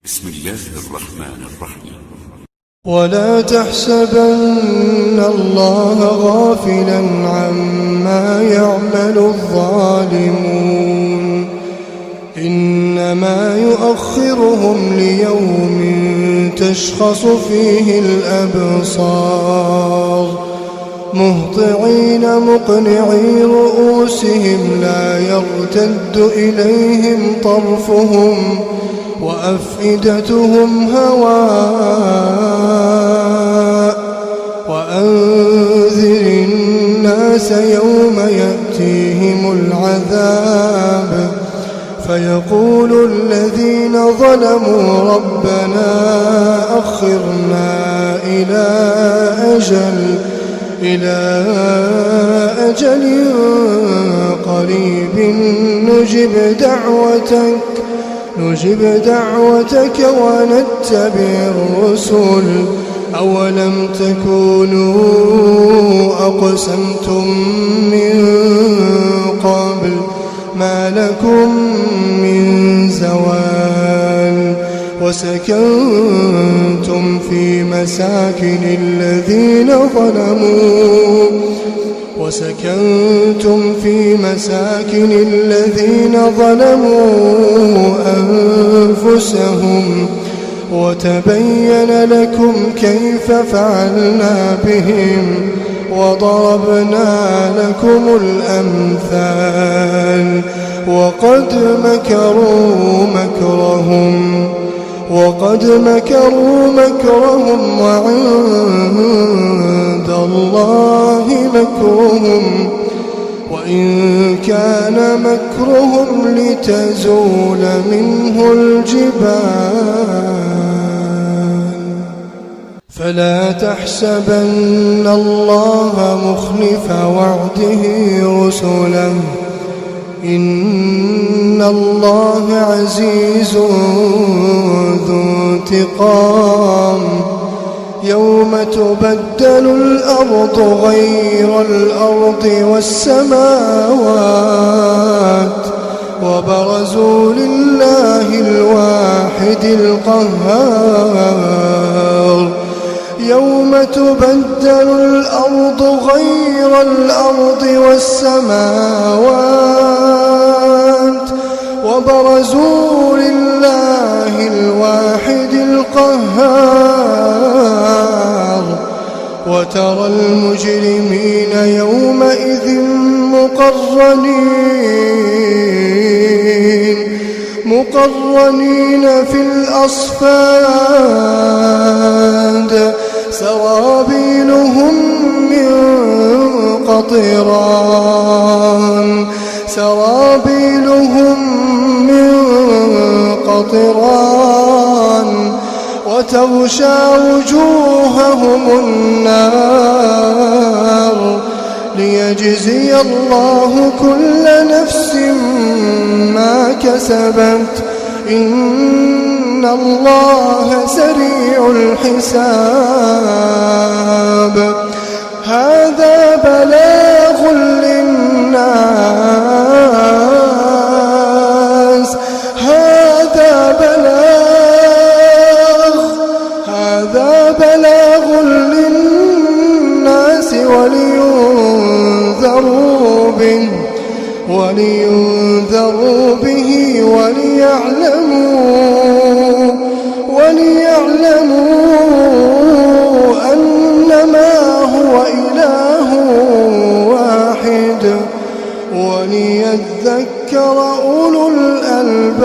بسم الله الرحمن الرحيم. ولا تحسبن الله غافلا عما يعمل الظالمون إنما يؤخرهم ليوم تشخص فيه الأبصار مهطعين مقنعي رؤوسهم لا يرتد إليهم طرفهم وأفئدتهم هواء وأنذر الناس يوم يأتيهم العذاب فيقول الذين ظلموا ربنا أخرنا إلى أجل قريب نجب دعوتك ونتبع الرسل أولم تكونوا أقسمتم من قبل ما لكم من زوال وسكنتم في مساكن الذين ظلموا أنفسهم وتبين لكم كيف فعلنا بهم وضربنا لكم الأمثال وقد مكروا مكرهم وعند الله مكرهم وإن كان مكرهم لتزول منه الجبال فلا تحسبن الله مخلف وعده رسله إن الله عزيز ذو انتقام يوم تبدل الأرض غير الأرض والسماوات وبرزوا لله الواحد القهار يوم تبدل الأرض غير الأرض والسماوات وبرزوا لله الواحد القهار وترى المجرمين يومئذ مقرنين في الأصفاد سرابيلهم من قطران وتغشى وجوههم النار ليجزي الله كل نفس ما كسبت إن الله سريع الحساب هذا بلاغ للناس ولينذروا به وليعلموا أنما هو إله واحد وليذكر أولو الألباب.